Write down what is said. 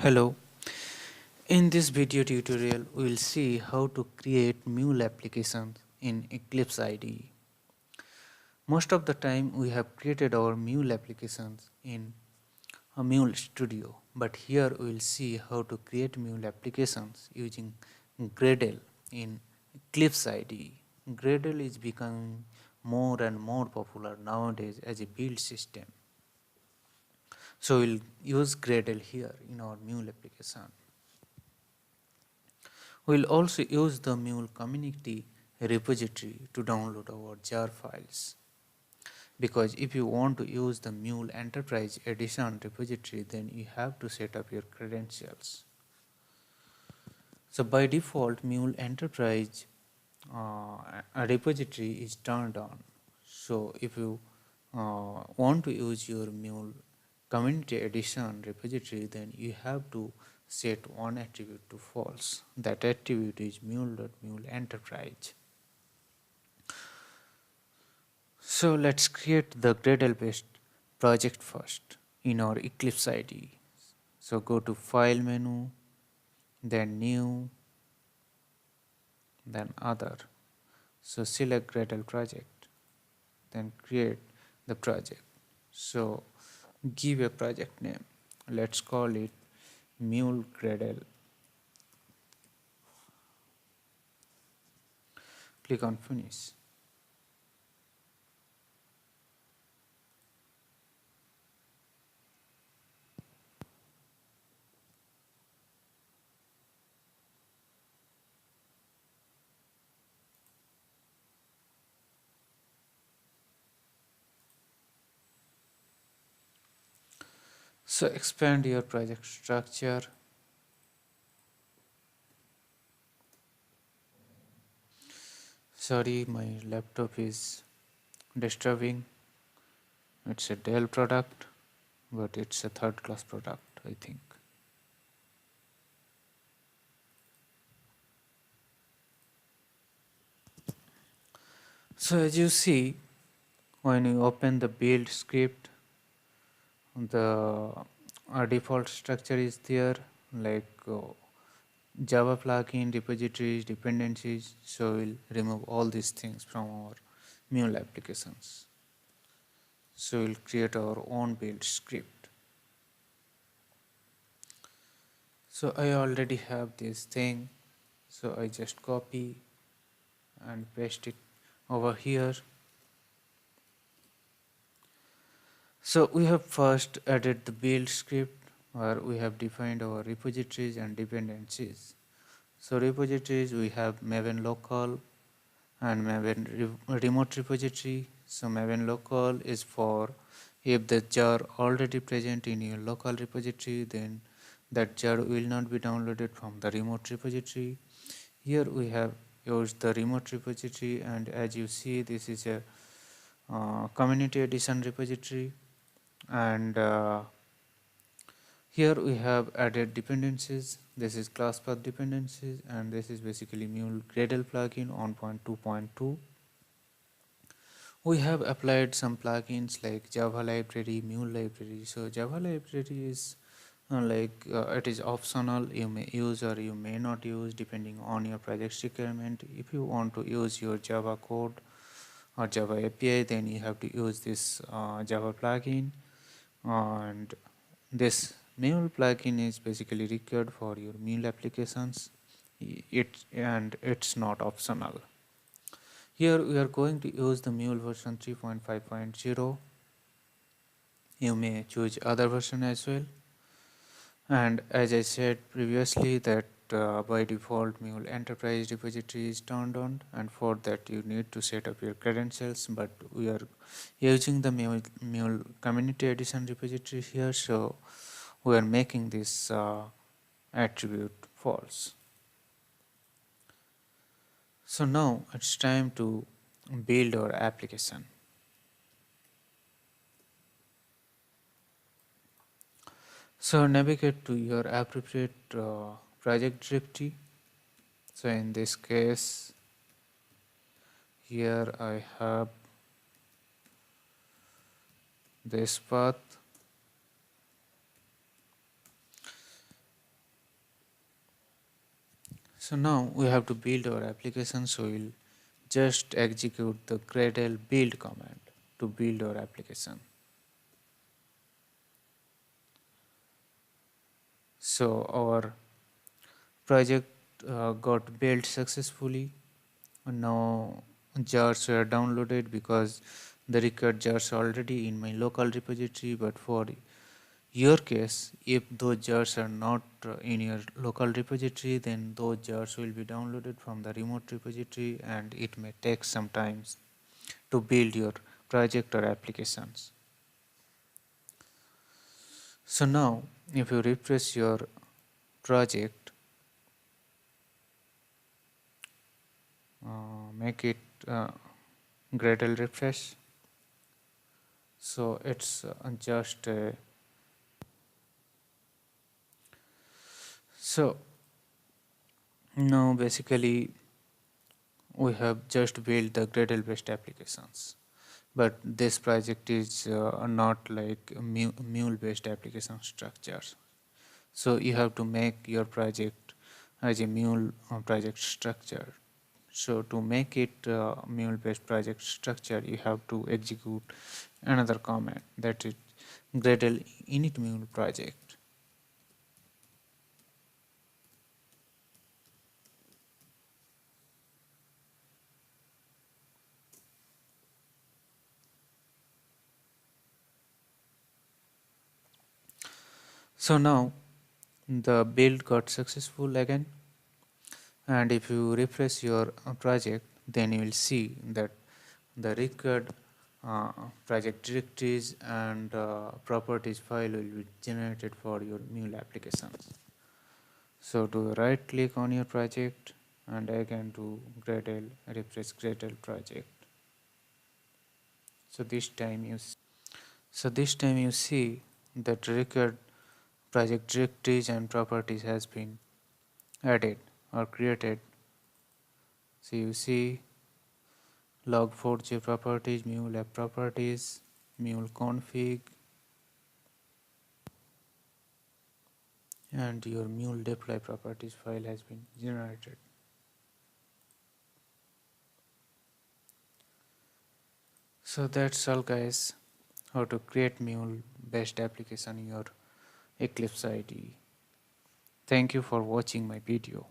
Hello, in this video tutorial we will see how to create Mule applications in Eclipse IDE. Most of the time we have created our Mule applications in a Mule Studio, but here we will see how to create Mule applications using Gradle in Eclipse IDE. Gradle is becoming more and more popular nowadays as a build system. So we'll use Gradle here in our Mule application. We'll also use the Mule community repository to download our jar files. Because if you want to use the Mule Enterprise Edition repository, then you have to set up your credentials. So by default, Mule Enterprise repository is turned on. So if you want to use your Mule Community Edition repository, then you have to set one attribute to false. That attribute is mule.muleenterprise. So let's create the Gradle based project first in our Eclipse IDE. So go to File menu, then New, then Other. So select Gradle project, then create the project. So give a project name. Let's call it Mule Gradle. Click on Finish. So expand your project structure. Sorry, my laptop is disturbing. It's a Dell product, but it's a third class product, I think. So as you see, when you open the build script, the default structure is there, like Java plugin, repositories, dependencies. So we'll remove all these things from our Mule applications. So we'll create our own build script. So I already have this thing, so I just copy and paste it over here. So we have first added the build script where we have defined our repositories and dependencies. So repositories, we have Maven local and Maven remote repository. So Maven local is for if the jar already present in your local repository, then that jar will not be downloaded from the remote repository. Here we have used the remote repository, and as you see, this is a community edition repository, and here we have added dependencies. This is class path dependencies, and this is basically Mule Gradle plugin on 2.2. We have applied some plugins like Java library, Mule library. So Java library is it is optional. You may use or you may not use depending on your project's requirement. If you want to use your Java code or Java API, then you have to use this Java plugin, and this Mule plugin is basically required for your Mule applications. It's not optional. Here we are going to use the Mule version 3.5.0. You may choose other version as well. And as I said previously, that by default Mule Enterprise repository is turned on, and for that you need to set up your credentials, but we are using the Mule Community Edition repository here, so we are making this attribute false. So now it's time to build our application. So navigate to your appropriate project directory. So in this case, here I have this path. So now we have to build our application, so we'll just execute the Gradle build command to build our application. So our project got built successfully. Now jars were downloaded because the record jars are already in my local repository, but for your case, if those jars are not in your local repository, then those jars will be downloaded from the remote repository and it may take some time to build your project or applications. So now if you refresh your project, make it Gradle refresh. So it's just so now basically we have just built the Gradle based applications, but this project is not like mule based application structures. So you have to make your project as a mule project structure. So to make it mule based project structure, you have to execute another command, that is Gradle init mule project. So now the build got successful again, and if you refresh your project, then you will see that the record project directories and properties file will be generated for your mule applications. So to right click on your project and again to Gradle, refresh Gradle project. So this time you see that record project directories and properties has been added or created. So you see log4j properties, Mule App properties, Mule config, and your Mule deploy properties file has been generated. So that's all guys, how to create Mule based application in your Eclipse IDE. Thank you for watching my video.